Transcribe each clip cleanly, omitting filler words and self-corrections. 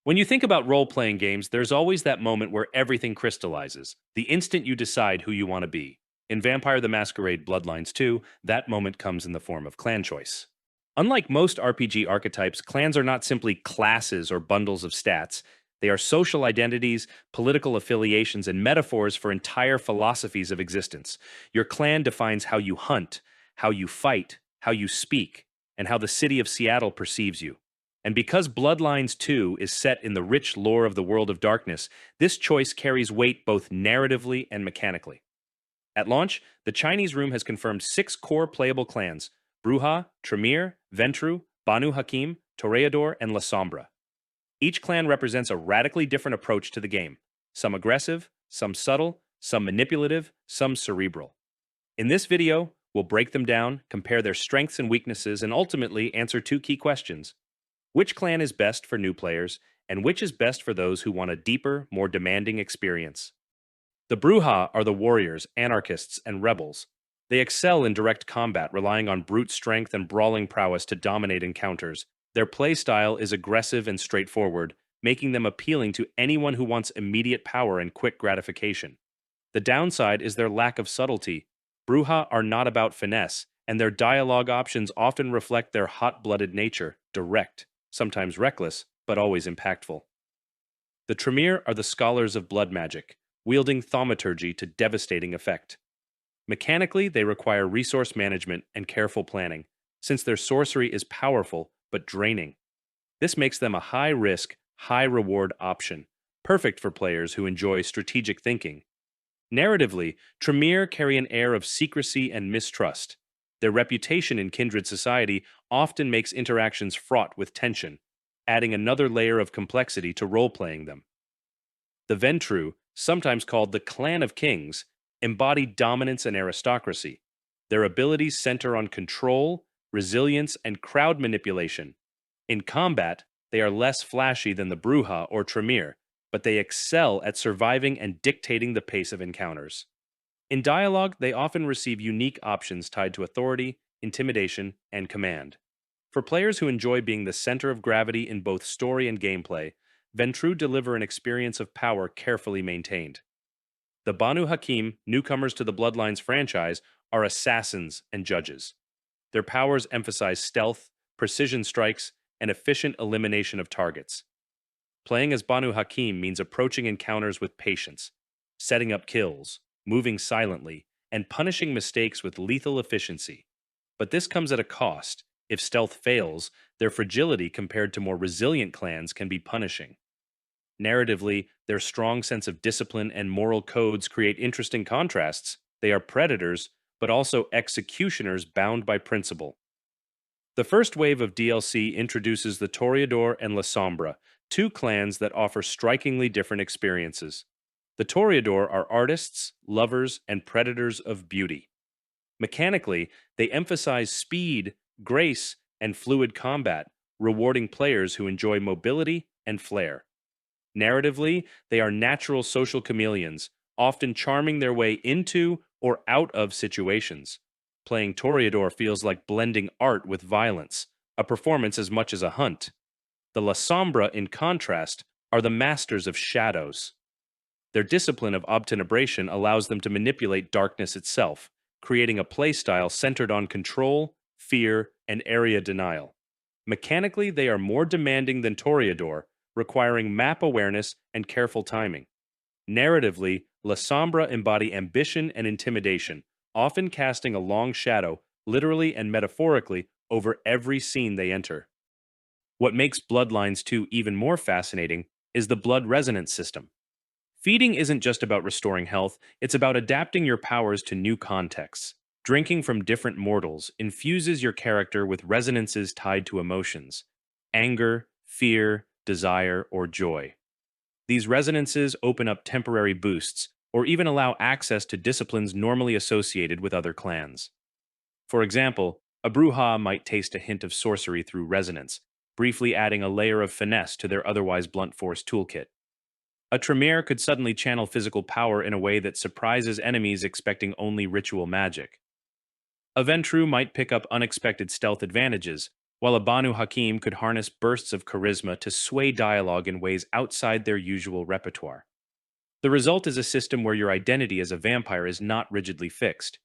When you think about role playing games, there's always that moment where everything crystallizes, the instant you decide who you want to be. In Vampire the Masquerade Bloodlines 2, that moment comes in the form of clan choice. Unlike most RPG archetypes, clans are not simply classes or bundles of stats. They are social identities, political affiliations, and metaphors for entire philosophies of existence. Your clan defines how you hunt, how you fight, how you speak, and how the city of Seattle perceives you. And because Bloodlines 2 is set in the rich lore of the world of darkness, this choice carries weight both narratively and mechanically. At launch, the Chinese room has confirmed 6 core playable clans: Brujah, Tremere, Ventrue, Banu Haqim, Toreador, and Lasombra. Each clan represents a radically different approach to the game, some aggressive, some subtle, some manipulative, some cerebral. In this video, we'll break them down, compare their strengths and weaknesses, and ultimately answer 2 key questions. Which clan is best for new players, and which is best for those who want a deeper, more demanding experience? The Brujah are the warriors, anarchists, and rebels. They excel in direct combat, relying on brute strength and brawling prowess to dominate encounters. Their playstyle is aggressive and straightforward, making them appealing to anyone who wants immediate power and quick gratification. The downside is their lack of subtlety. Brujah are not about finesse, and their dialogue options often reflect their hot-blooded nature, direct, sometimes reckless, but always impactful. The Tremere are the scholars of blood magic, wielding thaumaturgy to devastating effect. Mechanically, they require resource management and careful planning, since their sorcery is powerful but draining. This makes them a high-risk, high-reward option, perfect for players who enjoy strategic thinking. Narratively, Tremere carry an air of secrecy and mistrust. Their reputation in kindred society often makes interactions fraught with tension, adding another layer of complexity to role-playing them. The Ventrue, sometimes called the Clan of Kings, embody dominance and aristocracy. Their abilities center on control, resilience, and crowd manipulation. In combat, they are less flashy than the Brujah or Tremere, but they excel at surviving and dictating the pace of encounters. In dialogue, they often receive unique options tied to authority, intimidation, and command. For players who enjoy being the center of gravity in both story and gameplay, Ventrue deliver an experience of power carefully maintained. The Banu Haqim, newcomers to the Bloodlines franchise, are assassins and judges. Their powers emphasize stealth, precision strikes, and efficient elimination of targets. Playing as Banu Haqim means approaching encounters with patience, setting up kills, moving silently, and punishing mistakes with lethal efficiency. But this comes at a cost. If stealth fails, their fragility compared to more resilient clans can be punishing. Narratively, their strong sense of discipline and moral codes create interesting contrasts. They are predators, but also executioners bound by principle. The first wave of DLC introduces the Toreador and Lasombra, 2 clans that offer strikingly different experiences. The Toreador are artists, lovers, and predators of beauty. Mechanically, they emphasize speed, grace, and fluid combat, rewarding players who enjoy mobility and flair. Narratively, they are natural social chameleons, often charming their way into or out of situations. Playing Toreador feels like blending art with violence, a performance as much as a hunt. The Lasombra, in contrast, are the masters of shadows. Their discipline of obtenebration allows them to manipulate darkness itself, creating a playstyle centered on control, fear, and area denial. Mechanically, they are more demanding than Toreador, requiring map awareness and careful timing. Narratively, Lasombra embody ambition and intimidation, often casting a long shadow, literally and metaphorically, over every scene they enter. What makes Bloodlines 2 even more fascinating is the blood resonance system. Feeding isn't just about restoring health, it's about adapting your powers to new contexts. Drinking from different mortals infuses your character with resonances tied to emotions: anger, fear, desire, or joy. These resonances open up temporary boosts, or even allow access to disciplines normally associated with other clans. For example, a Brujah might taste a hint of sorcery through resonance, briefly adding a layer of finesse to their otherwise blunt force toolkit. A Tremere could suddenly channel physical power in a way that surprises enemies expecting only ritual magic. A Ventrue might pick up unexpected stealth advantages, while a Banu Haqim could harness bursts of charisma to sway dialogue in ways outside their usual repertoire. The result is a system where your identity as a vampire is not rigidly fixed.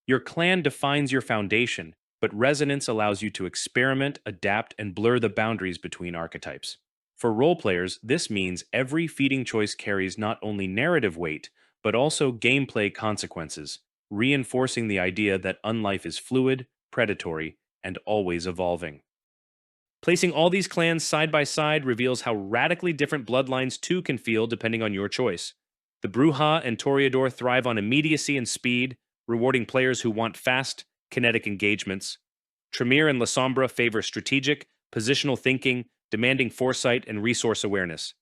Your clan defines your foundation, but resonance allows you to experiment, adapt, and blur the boundaries between archetypes. For role players, this means every feeding choice carries not only narrative weight, but also gameplay consequences, reinforcing the idea that unlife is fluid, predatory, and always evolving. Placing all these clans side by side reveals how radically different bloodlines too can feel depending on your choice. The Brujah and Toreador thrive on immediacy and speed, rewarding players who want fast, kinetic engagements. Tremere and Lasombra favor strategic, positional thinking, demanding foresight and resource awareness.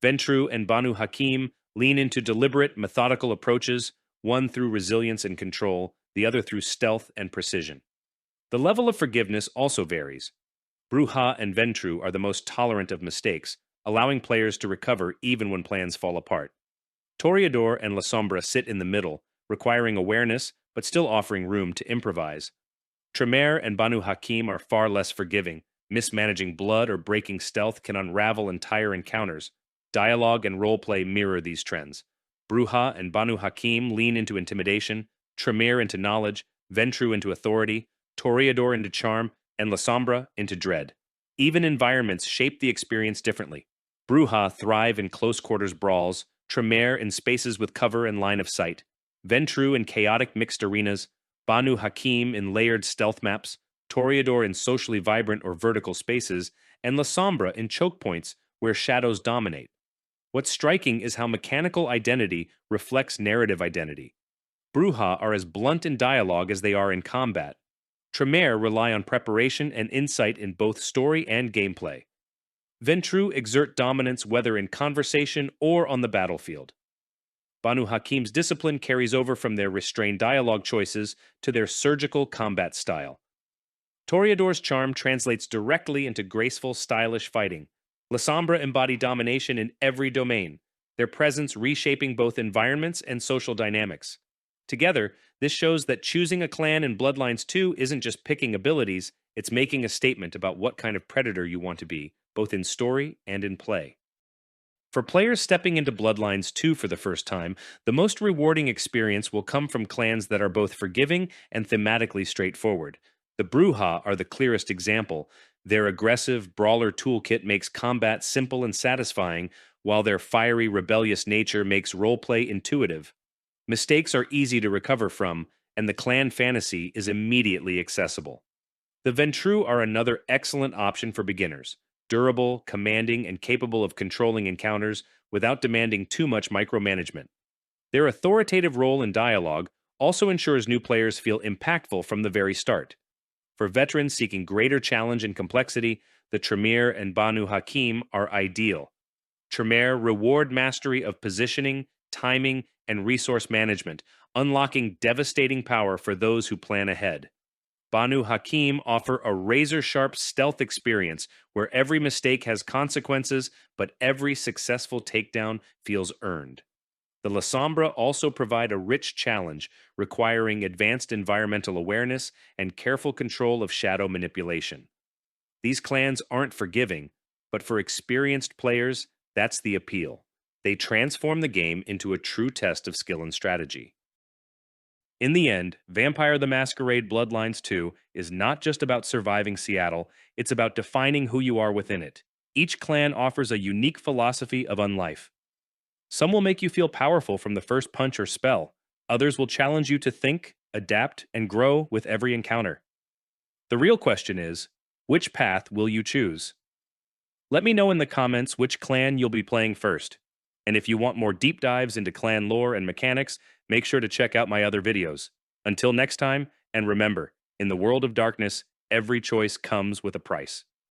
Ventrue and Banu Haqim lean into deliberate, methodical approaches, one through resilience and control, the other through stealth and precision. The level of forgiveness also varies. Brujah and Ventrue are the most tolerant of mistakes, allowing players to recover even when plans fall apart. Toreador and Lasombra sit in the middle, requiring awareness but still offering room to improvise. Tremere and Banu Haqim are far less forgiving. Mismanaging blood or breaking stealth can unravel entire encounters. Dialogue and roleplay mirror these trends. Brujah and Banu Haqim lean into intimidation, Tremere into knowledge, Ventrue into authority, Toreador into charm, and Lasombra into dread. Even environments shape the experience differently. Brujah thrive in close quarters brawls, Tremere in spaces with cover and line of sight, Ventrue in chaotic mixed arenas, Banu Haqim in layered stealth maps, Toreador in socially vibrant or vertical spaces, and Lasombra in choke points where shadows dominate. What's striking is how mechanical identity reflects narrative identity. Brujah are as blunt in dialogue as they are in combat. Tremere rely on preparation and insight in both story and gameplay. Ventrue exert dominance whether in conversation or on the battlefield. Banu Haqim's discipline carries over from their restrained dialogue choices to their surgical combat style. Toreador's charm translates directly into graceful, stylish fighting. Lasombra embody domination in every domain, their presence reshaping both environments and social dynamics. Together, this shows that choosing a clan in Bloodlines 2 isn't just picking abilities, it's making a statement about what kind of predator you want to be, both in story and in play. For players stepping into Bloodlines 2 for the first time, the most rewarding experience will come from clans that are both forgiving and thematically straightforward. The Brujah are the clearest example. Their aggressive, brawler toolkit makes combat simple and satisfying, while their fiery, rebellious nature makes roleplay intuitive. Mistakes are easy to recover from, and the clan fantasy is immediately accessible. The Ventrue are another excellent option for beginners. Durable, commanding, and capable of controlling encounters without demanding too much micromanagement. Their authoritative role in dialogue also ensures new players feel impactful from the very start. For veterans seeking greater challenge and complexity, the Tremere and Banu Haqim are ideal. Tremere reward mastery of positioning, timing, and resource management, unlocking devastating power for those who plan ahead. Banu Haqim offer a razor-sharp stealth experience where every mistake has consequences, but every successful takedown feels earned. The Lasombra also provide a rich challenge, requiring advanced environmental awareness and careful control of shadow manipulation. These clans aren't forgiving, but for experienced players, that's the appeal. They transform the game into a true test of skill and strategy. In the end, Vampire the Masquerade Bloodlines 2 is not just about surviving Seattle, it's about defining who you are within it. Each clan offers a unique philosophy of unlife. Some will make you feel powerful from the first punch or spell. Others will challenge you to think, adapt, and grow with every encounter. The real question is, which path will you choose? Let me know in the comments which clan you'll be playing first. And if you want more deep dives into clan lore and mechanics, make sure to check out my other videos. Until next time, and remember, in the world of darkness, every choice comes with a price.